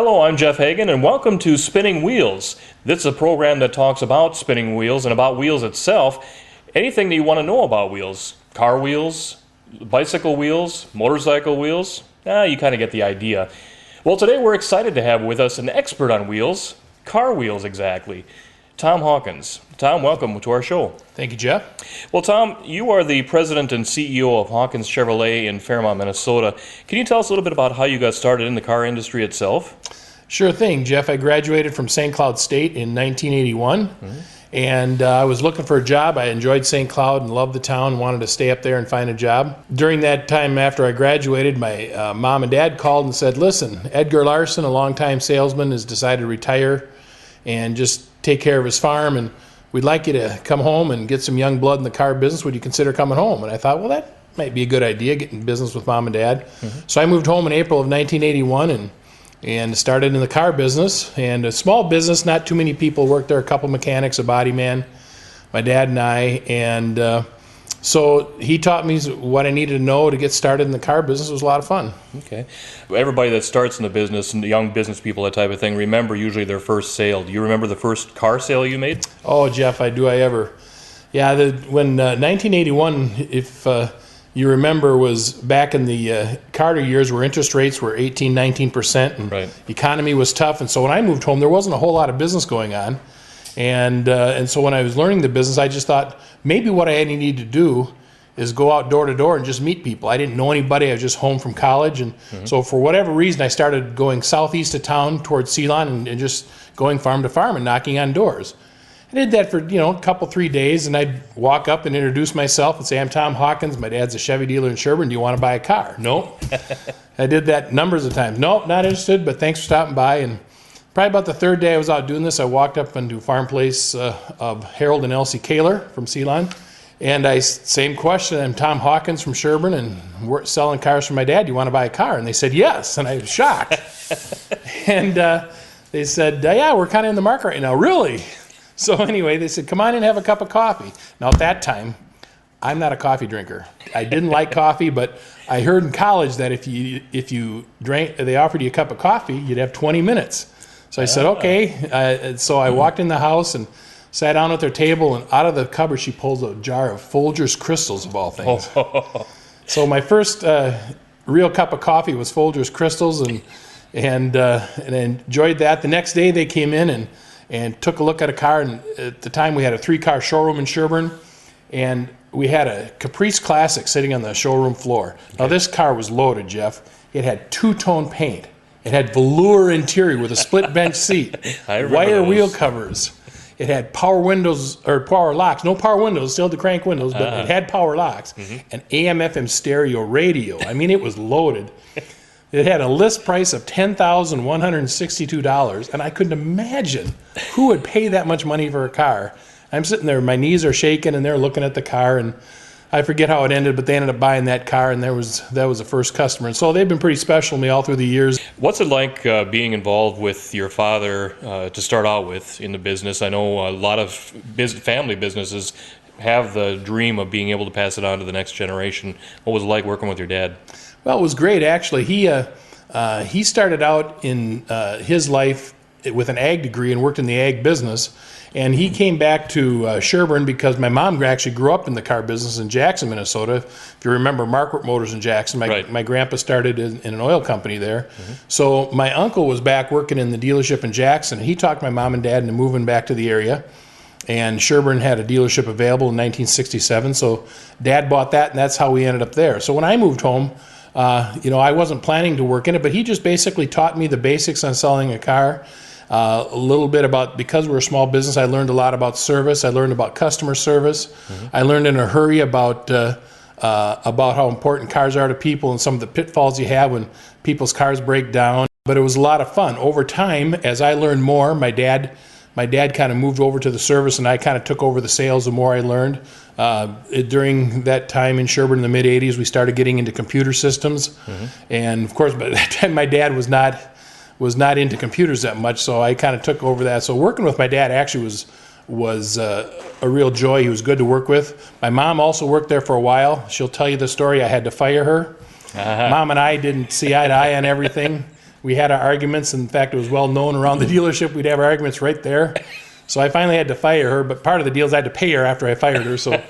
Hello, I'm Jeff Hagan, and welcome to Spinning Wheels. This is a program that talks about spinning wheels and about wheels itself. Anything that you want to know about wheels. Car wheels, bicycle wheels, motorcycle wheels. You kind of get the idea. Well, today we're excited to have with us an expert on wheels, car wheels exactly, Tom Hawkins. Tom, welcome to our show. Thank you, Jeff. Well, Tom, you are the president and CEO of Hawkins Chevrolet in Fairmont, Minnesota. Can you tell us a little bit about how you got started in the car industry itself? Sure thing, Jeff. I graduated from St. Cloud State in 1981, and I was looking for a job. I enjoyed St. Cloud and loved the town, wanted to stay up there and find a job. During that time after I graduated, my mom and dad called and said, listen, Edgar Larson, a longtime salesman, has decided to retire and just take care of his farm, and we'd like you to come home and get some young blood in the car business. Would you consider coming home? And I thought, well, that might be a good idea, getting business with mom and dad. So I moved home in April of 1981 and started in the car business. And a small business, not too many people worked there, a couple mechanics, a body man, my dad and I. And so he taught me what I needed to know to get started in the car business. It was a lot of fun. Okay. Everybody that starts in the business, and young business people, that type of thing, remember usually their first sale. Do you remember the first car sale you made? Oh, Jeff, do I ever. Yeah, when 1981, if you remember, was back in the Carter years where interest rates were 18, 19%, and Right. the economy was tough. And so when I moved home, there wasn't a whole lot of business going on. And so when I was learning the business, I just thought maybe what I need to do is go out door to door and just meet people. I didn't know anybody. I was just home from college. And so for whatever reason, I started going southeast of town towards Ceylon and just going farm to farm and knocking on doors. I did that for, a couple, 3 days, and I'd walk up and introduce myself and say, I'm Tom Hawkins. My dad's a Chevy dealer in Sherburne. Do you want to buy a car? Nope. I did that numbers of times. Nope, not interested, but thanks for stopping by. And probably about the third day I was out doing this, I walked up into Farm Place of Harold and Elsie Kaler from Ceylon. And same question, I'm Tom Hawkins from Sherburne, and we're selling cars for my dad. Do you want to buy a car? And they said, yes. And I was shocked. And they said, yeah, we're kind of in the market right now. Really? So anyway, they said, come on in and have a cup of coffee. Now, at that time, I'm not a coffee drinker. I didn't like coffee, but I heard in college that if you drank, they offered you a cup of coffee, you'd have 20 minutes. So I said, okay. So I walked in the house and sat down at their table, and out of the cupboard, she pulls a jar of Folgers Crystals, of all things. So my first real cup of coffee was Folgers Crystals, and enjoyed that. The next day, they came in and took a look at a car, and at the time, we had a 3-car showroom in Sherburne, and we had a Caprice Classic sitting on the showroom floor. Now, this car was loaded, Jeff. It had two-tone paint. It had velour interior with a split bench seat, wire wheel covers. It had power windows, or power locks. No power windows, still the crank windows, but it had power locks. An AM/FM stereo radio. I mean, it was loaded. It had a list price of $10,162, and I couldn't imagine who would pay that much money for a car. I'm sitting there, my knees are shaking, and they're looking at the car, and I forget how it ended, but they ended up buying that car, and that was the first customer. And so they've been pretty special to me all through the years. What's it like being involved with your father to start out with in the business? I know a lot of family businesses have the dream of being able to pass it on to the next generation. What was it like working with your dad? Well, it was great, actually. He started out in his life with an ag degree and worked in the ag business. And he came back to Sherburne because my mom actually grew up in the car business in Jackson, Minnesota. If you remember Marquardt Motors in Jackson, my grandpa started in an oil company there. So my uncle was back working in the dealership in Jackson. He talked my mom and dad into moving back to the area. And Sherburne had a dealership available in 1967. So Dad bought that, and that's how we ended up there. So when I moved home, I wasn't planning to work in it, but he just basically taught me the basics on selling a car. A little bit about, because we're a small business, I learned a lot about service. I learned about customer service. I learned in a hurry about how important cars are to people and some of the pitfalls you have when people's cars break down. But it was a lot of fun. Over time, as I learned more, my dad kind of moved over to the service, and I kind of took over the sales the more I learned. During that time in Sherburne in the mid-'80s, we started getting into computer systems. And, of course, by that time, my dad was not into computers that much, so I kind of took over that. So working with my dad actually was a real joy. He was good to work with. My mom also worked there for a while. She'll tell you the story. I had to fire her. Mom and I didn't see eye to eye on everything. we had our arguments. In fact, it was well known around the dealership. We'd have our arguments right there. So I finally had to fire her, but part of the deal is I had to pay her after I fired her, so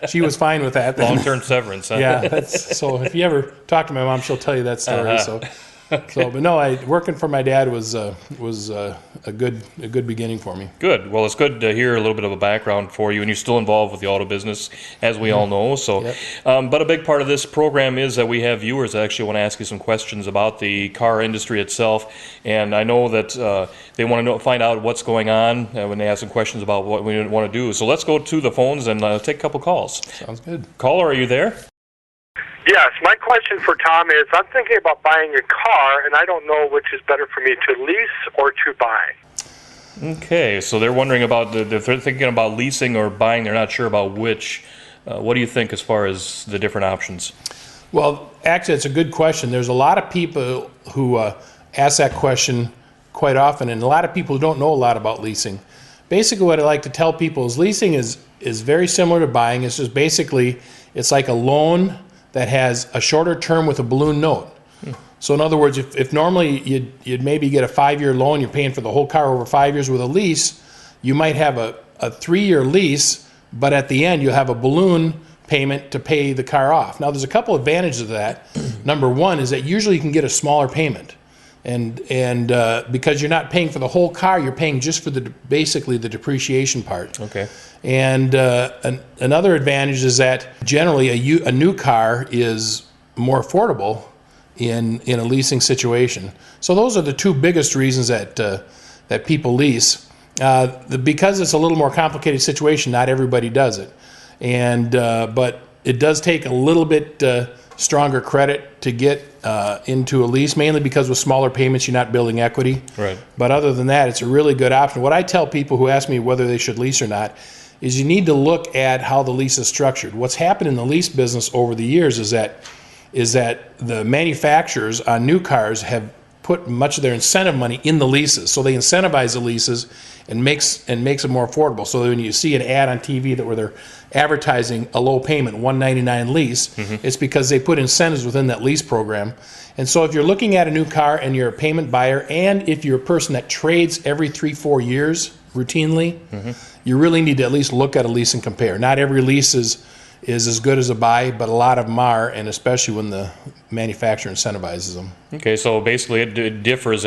she was fine with that. Long-term severance, huh? Yeah, so if you ever talk to my mom, she'll tell you that story. So, but no, working for my dad was a good beginning for me. Good. Well, it's good to hear a little bit of a background for you, and you're still involved with the auto business, as we all know. So, Yep. But a big part of this program is that we have viewers that actually want to ask you some questions about the car industry itself, and I know that they want to find out what's going on when they have some questions about what we want to do. So let's go to the phones and take a couple calls. Sounds good. Caller, are you there? Yes, my question for Tom is, I'm thinking about buying a car, and I don't know which is better for me, to lease or to buy. Okay, so they're wondering about, if they're thinking about leasing or buying, they're not sure about which. What do you think as far as the different options? Well, actually, it's a good question. There's a lot of people who ask that question quite often, and a lot of people who don't know a lot about leasing. Basically, what I like to tell people is leasing is very similar to buying. It's just basically, it's like a loan that has a shorter term with a balloon note. So in other words, if normally you'd maybe get a 5-year loan, you're paying for the whole car over 5 years. With a lease, you might have a 3-year lease, but at the end you'll have a balloon payment to pay the car off. Now there's a couple advantages of that. Number one is that usually you can get a smaller payment. And because you're not paying for the whole car, you're paying just for basically the depreciation part. Okay. And another advantage is that generally a new car is more affordable in a leasing situation. So those are the two biggest reasons that people lease. Because it's a little more complicated situation, not everybody does it. But it does take a little bit stronger credit to get into a lease, mainly because with smaller payments you're not building equity. Right. But other than that, it's a really good option. What I tell people who ask me whether they should lease or not is you need to look at how the lease is structured. What's happened in the lease business over the years is that the manufacturers on new cars have put much of their incentive money in the leases. So they incentivize the leases and makes it more affordable. So when you see an ad on TV where they're advertising a low payment, $199 lease, it's because they put incentives within that lease program. And so if you're looking at a new car and you're a payment buyer, and if you're a person that trades every 3-4 years routinely, you really need to at least look at a lease and compare. Not every lease is as good as a buy, but a lot of them are, and especially when the manufacturer incentivizes them. Okay, so basically it differs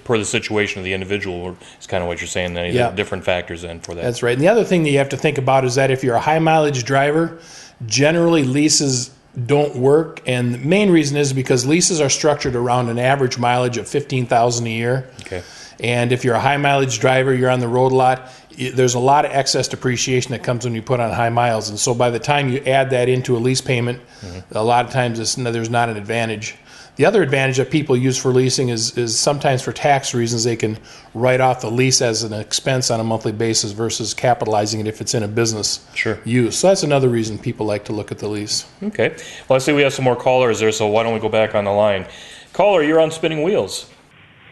per the situation of the individual. Is kind of what you're saying. Then Yeah. different factors then for that. That's right. And the other thing that you have to think about is that if you're a high mileage driver, generally leases don't work, and the main reason is because leases are structured around an average mileage of 15,000 a year. Okay. And if you're a high mileage driver, you're on the road a lot, there's a lot of excess depreciation that comes when you put on high miles. And so by the time you add that into a lease payment, a lot of times there's not an advantage. The other advantage that people use for leasing is sometimes for tax reasons they can write off the lease as an expense on a monthly basis versus capitalizing it if it's in a business use. So that's another reason people like to look at the lease. Okay. Well, I see we have some more callers there, so why don't we go back on the line. Caller, you're on Spinning Wheels.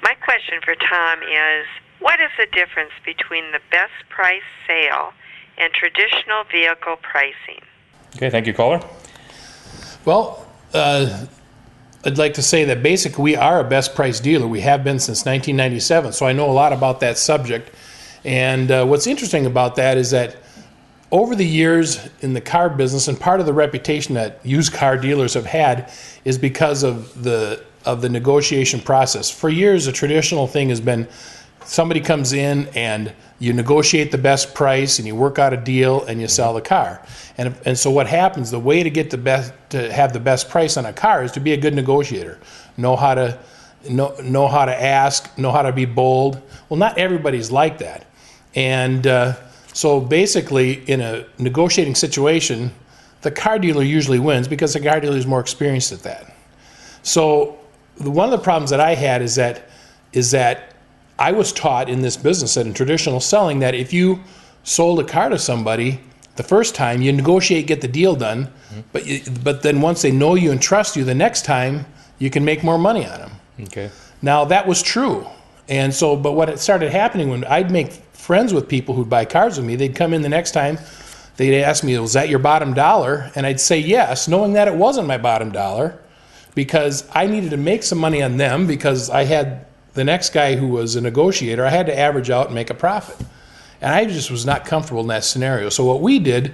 My question for Tom is, what is the difference between the best price sale and traditional vehicle pricing? Okay, thank you, caller. Well, I'd like to say that basically we are a best price dealer. We have been since 1997, so I know a lot about that subject. And what's interesting about that is that over the years in the car business, and part of the reputation that used car dealers have had is because of the negotiation process. For years, a traditional thing has been somebody comes in and you negotiate the best price and you work out a deal and you sell the car. And so what happens, the way to get to have the best price on a car is to be a good negotiator. Know how to ask, know how to be bold. Well, not everybody's like that. And so basically in a negotiating situation, the car dealer usually wins because the car dealer is more experienced at that. So one of the problems that I had is that I was taught in this business, that in traditional selling, that if you sold a car to somebody the first time, you negotiate, get the deal done, but then once they know you and trust you, the next time you can make more money on them. Okay. Now that was true, and so but what it started happening when I'd make friends with people who'd buy cars with me, they'd come in the next time, they'd ask me, "Was that your bottom dollar?" And I'd say yes, knowing that it wasn't my bottom dollar. because I needed to make some money on them because I had the next guy who was a negotiator. I had to average out and make a profit. And I just was not comfortable in that scenario. So what we did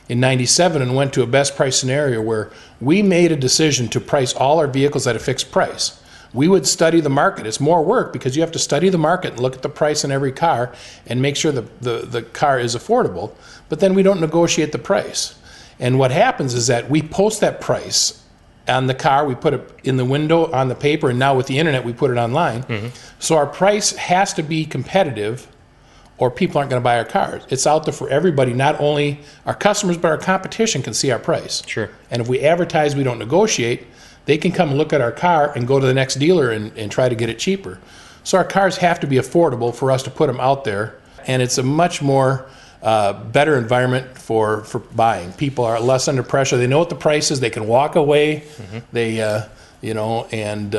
in 97 and went to a best price scenario where we made a decision to price all our vehicles at a fixed price. We would study the market. It's more work because you have to study the market and look at the price in every car and make sure the car is affordable, but then we don't negotiate the price. And what happens is that we post that price on the car, we put it in the window on the paper, and now with the internet we put it online. So our price has to be competitive or people aren't going to buy our cars. It's out there for everybody, not only our customers, but our competition can see our price. Sure. And if we advertise we don't negotiate, they can come and look at our car and go to the next dealer and try to get it cheaper. So our cars have to be affordable for us to put them out there, and it's a much more better environment for buying. People are less under pressure. They know what the price is. They can walk away. They and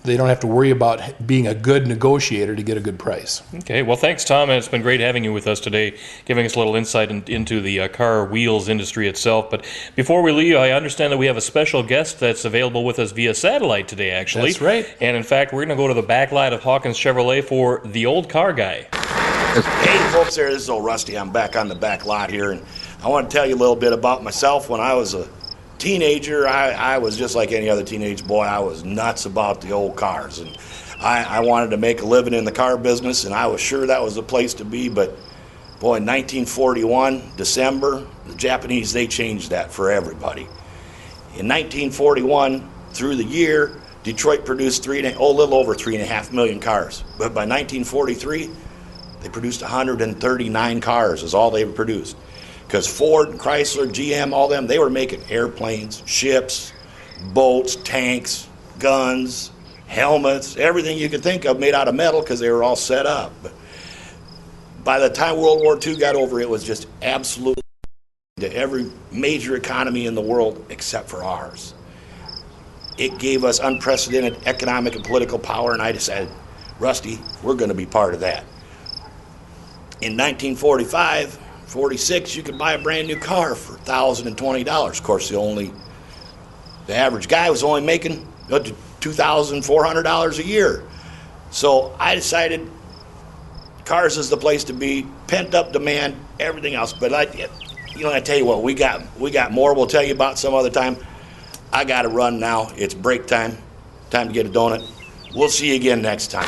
they don't have to worry about being a good negotiator to get a good price. Okay, well, thanks, Tom, and it's been great having you with us today, giving us a little insight into the car wheels industry itself. But before we leave, I understand that we have a special guest that's available with us via satellite today, actually. That's right. And in fact, we're going to go to the back lot of Hawkins Chevrolet for the old car guy. Hey, folks, there. This is old Rusty. I'm back on the back lot here, and I want to tell you a little bit about myself. When I was a teenager, I was just like any other teenage boy. I was nuts about the old cars, and I wanted to make a living in the car business, and I was sure that was the place to be. But boy, in 1941, December, the Japanese, they changed that for everybody. In 1941, through the year, Detroit produced a little over 3.5 million cars. But by 1943, they produced 139 cars is all they produced. Because Ford, Chrysler, GM, all them, they were making airplanes, ships, boats, tanks, guns, helmets, everything you could think of made out of metal because they were all set up. But by the time World War II got over, it was just absolutely to every major economy in the world except for ours. It gave us unprecedented economic and political power, and I decided, Rusty, we're going to be part of that. In 1945, 46, you could buy a brand new car for $1,020. Of course, the average guy was only making $2,400 a year. So I decided cars is the place to be, pent up demand, everything else. But I tell you what, we got more. We'll tell you about some other time. I got to run now. It's break time. Time to get a donut. We'll see you again next time.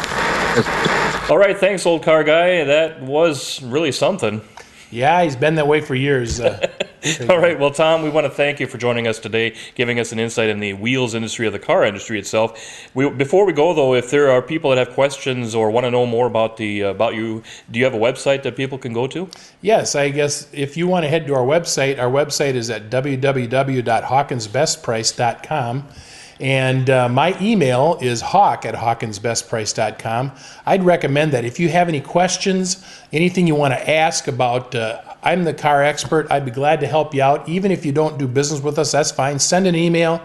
All right, thanks, old car guy. That was really something. Yeah, he's been that way for years. All right, well, Tom, we want to thank you for joining us today, giving us an insight in the wheels industry of the car industry itself. Before we go, though, if there are people that have questions or want to know more about you, do you have a website that people can go to? Yes, I guess if you want to head to our website is at www.hawkinsbestprice.com. And my email is hawk@hawkinsbestprice.com. I'd recommend that if you have any questions, anything you want to ask about, I'm the car expert. I'd be glad to help you out. Even if you don't do business with us, that's fine. Send an email.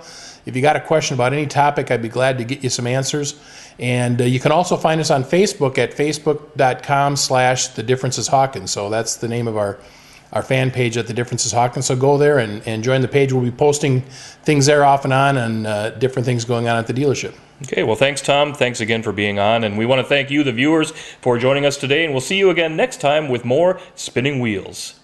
If you got a question about any topic, I'd be glad to get you some answers. And you can also find us on Facebook at facebook.com/The Difference is Hawkins. So that's the name of our fan page at The Difference is Hawkins. So go there and join the page. We'll be posting things there off and on and different things going on at the dealership. Okay, well, thanks, Tom. Thanks again for being on. And we want to thank you, the viewers, for joining us today. And we'll see you again next time with more Spinning Wheels.